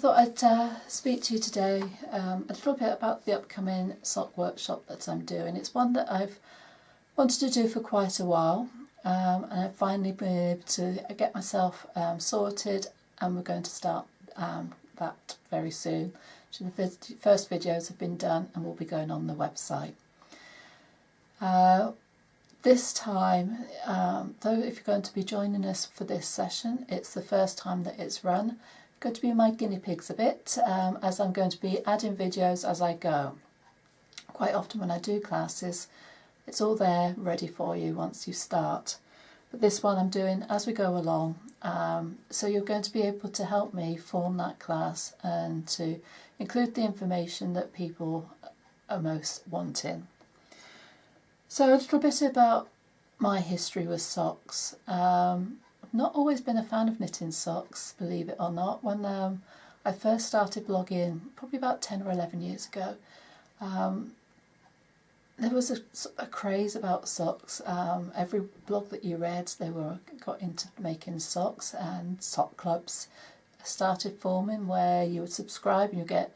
thought I'd speak to you today a little bit about the upcoming sock workshop that I'm doing. It's one that I've wanted to do for quite a while, and I've finally been able to get myself sorted, and we're going to start that very soon. So the first videos have been done and will be going on the website. This time, though, if you're going to be joining us for this session, it's the first time that it's run. Going to be my guinea pigs a bit, as I'm going to be adding videos as I go. Quite often when I do classes, it's all there ready for you once you start. But this one I'm doing as we go along, so you're going to be able to help me form that class and to include the information that people are most wanting. So a little bit about my history with socks. I've not always been a fan of knitting socks, believe it or not. When I first started blogging, probably about 10 or 11 years ago, there was a craze about socks. Every blog that you read, they got into making socks, and sock clubs started forming where you would subscribe and you get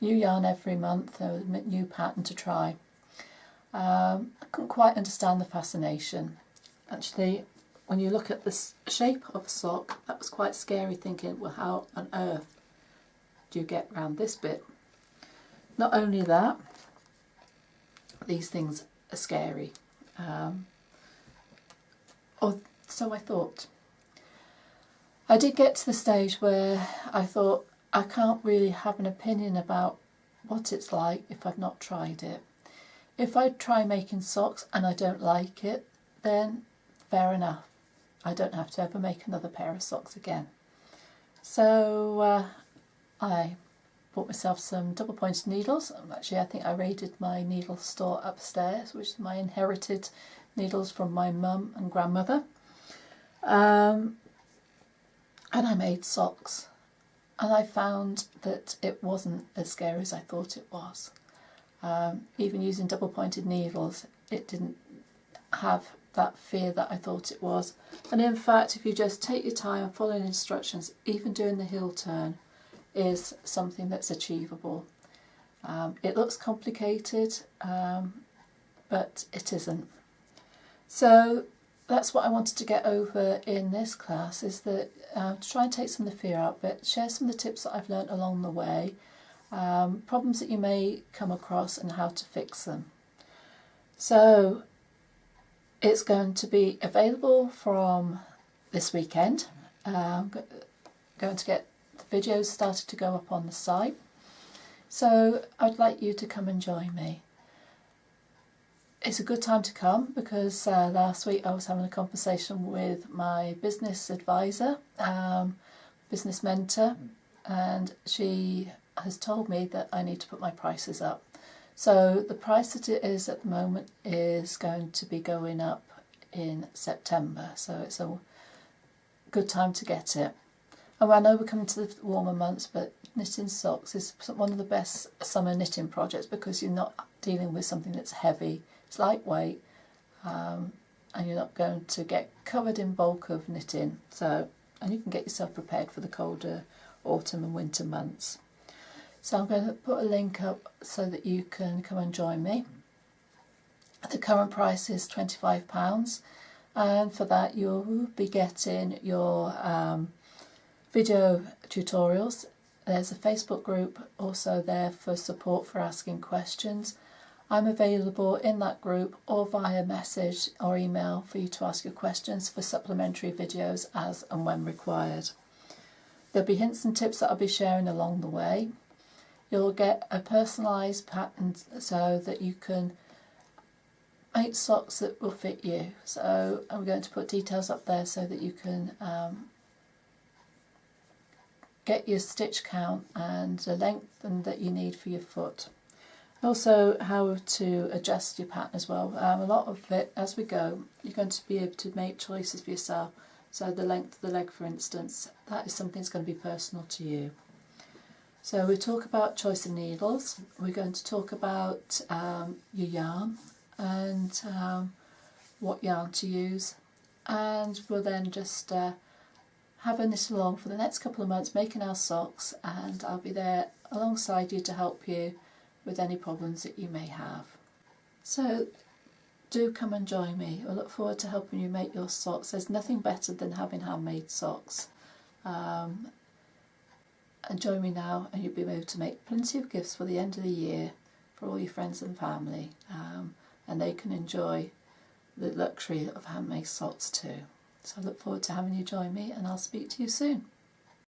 new yarn every month, a new pattern to try. I couldn't quite understand the fascination. Actually, when you look at the shape of a sock, that was quite scary, thinking, well, how on earth do you get around this bit? Not only that, these things are scary. Or so I thought. I did get to the stage where I thought, I can't really have an opinion about what it's like if I've not tried it. If I try making socks and I don't like it, then fair enough. I don't have to ever make another pair of socks again. So I bought myself some double pointed needles. Actually, I think I raided my needle store upstairs, which is my inherited needles from my mum and grandmother. And I made socks. And I found that it wasn't as scary as I thought it was. Even using double pointed needles, it didn't have that fear that I thought it was. And in fact, if you just take your time and follow instructions, even doing the heel turn is something that's achievable. It looks complicated, but it isn't. So that's what I wanted to get over in this class, is that to try and take some of the fear out of it, share some of the tips that I've learnt along the way, problems that you may come across and how to fix them. So it's going to be available from this weekend. I'm going to get the videos started to go up on the site. So I'd like you to come and join me. It's a good time to come because last week I was having a conversation with my business advisor, business mentor, and she has told me that I need to put my prices up. So the price that it is at the moment is going to be going up in September. So it's a good time to get it. And I know we're coming to the warmer months, but knitting socks is one of the best summer knitting projects because you're not dealing with something that's heavy. It's lightweight, and you're not going to get covered in bulk of knitting. So, and you can get yourself prepared for the colder autumn and winter months. So I'm going to put a link up so that you can come and join me. The current price is £25, and for that you'll be getting your video tutorials. There's a Facebook group also there for support for asking questions. I'm available in that group or via message or email for you to ask your questions for supplementary videos as and when required. There'll be hints and tips that I'll be sharing along the way. You'll get a personalised pattern so that you can make socks that will fit you. So I'm going to put details up there so that you can get your stitch count and the length that you need for your foot. Also how to adjust your pattern as well. A lot of it, as we go, you're going to be able to make choices for yourself. So the length of the leg, for instance, that is something that's going to be personal to you. So we talk about choice of needles. We're going to talk about your yarn and what yarn to use, and we'll then just having this along for the next couple of months, making our socks, and I'll be there alongside you to help you with any problems that you may have. So do come and join me. I look forward to helping you make your socks. There's nothing better than having handmade socks. And join me now, and you'll be able to make plenty of gifts for the end of the year for all your friends and family, and they can enjoy the luxury of handmade socks too. So I look forward to having you join me, and I'll speak to you soon.